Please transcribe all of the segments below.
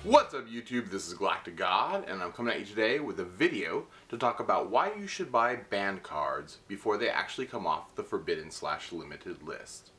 What's up YouTube, this is GalacticGod, and I'm coming at you today with a video to talk about why you should buy banned cards before they actually come off the forbidden/limited list.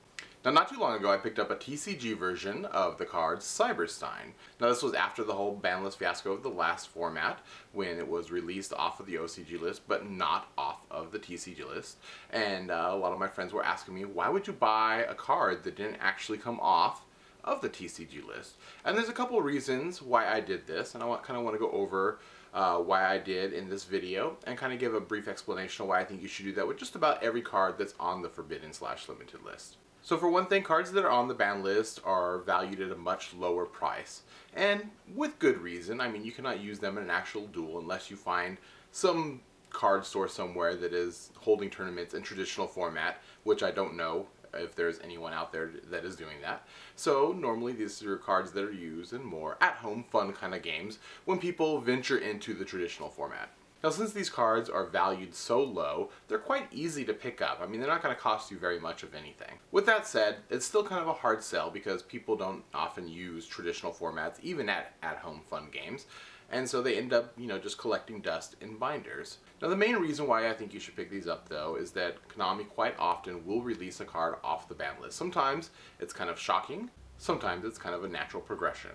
Now, not too long ago I picked up a TCG version of the card Cyberstein. Now, this was after the whole ban list fiasco of the last format, when it was released off of the OCG list but not off of the TCG list. And a lot of my friends were asking me, why would you buy a card that didn't actually come off of the TCG list? And there's a couple of reasons why I did this, and I kind of want to go over why I did in this video and kind of give a brief explanation of why I think you should do that with just about every card that's on the forbidden/limited list. So for one thing, cards that are on the ban list are valued at a much lower price, and with good reason. I mean, you cannot use them in an actual duel unless you find some card store somewhere that is holding tournaments in traditional format, which I don't know if there's anyone out there that is doing that. So normally these are cards that are used in more at-home fun kind of games when people venture into the traditional format. Now, since these cards are valued so low, they're quite easy to pick up. I mean, they're not going to cost you very much of anything. With that said, it's still kind of a hard sell because people don't often use traditional formats, even at-home fun games. And so they end up, just collecting dust in binders. Now, the main reason why I think you should pick these up, though, is that Konami quite often will release a card off the ban list. Sometimes it's kind of shocking, sometimes it's kind of a natural progression.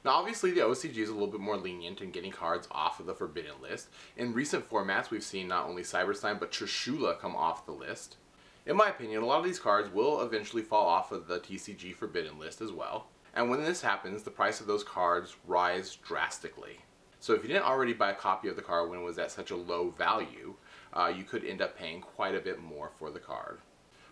Now, obviously, the OCG is a little bit more lenient in getting cards off of the forbidden list. In recent formats, we've seen not only Cyberstein, but Trishula come off the list. In my opinion, a lot of these cards will eventually fall off of the TCG forbidden list as well. And when this happens, the price of those cards rise drastically. So if you didn't already buy a copy of the card when it was at such a low value, you could end up paying quite a bit more for the card.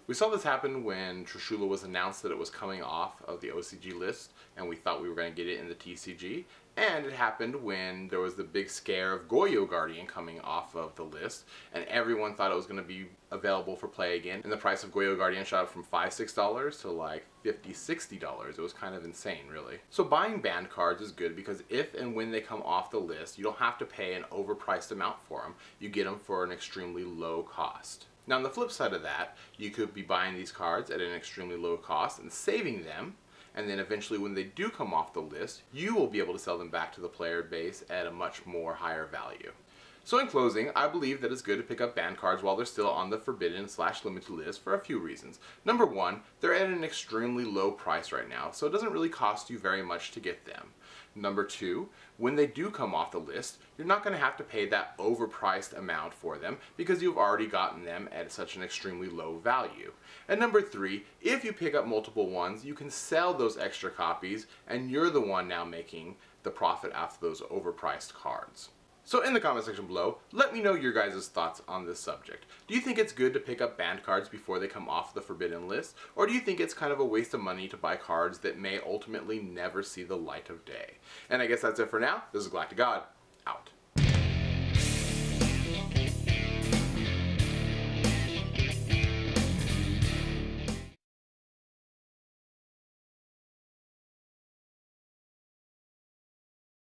We saw this happen when Trishula was announced that it was coming off of the OCG list, and we thought we were going to get it in the TCG. And it happened when there was the big scare of Yugioh Guardian coming off of the list, and everyone thought it was going to be available for play again. And the price of Yugioh Guardian shot up from $5–6 to like $50–60. It was kind of insane, really. So buying banned cards is good because if and when they come off the list, you don't have to pay an overpriced amount for them. You get them for an extremely low cost. Now, on the flip side of that, you could be buying these cards at an extremely low cost and saving them, and then eventually when they do come off the list, you will be able to sell them back to the player base at a much more higher value. So in closing, I believe that it's good to pick up banned cards while they're still on the forbidden/limited list for a few reasons. Number one, they're at an extremely low price right now, so it doesn't really cost you very much to get them. Number two, when they do come off the list, you're not going to have to pay that overpriced amount for them because you've already gotten them at such an extremely low value. And number three, if you pick up multiple ones, you can sell those extra copies and you're the one now making the profit off those overpriced cards. So in the comment section below, let me know your guys' thoughts on this subject. Do you think it's good to pick up banned cards before they come off the forbidden list? Or do you think it's kind of a waste of money to buy cards that may ultimately never see the light of day? And I guess that's it for now. This is GalacticGod, out.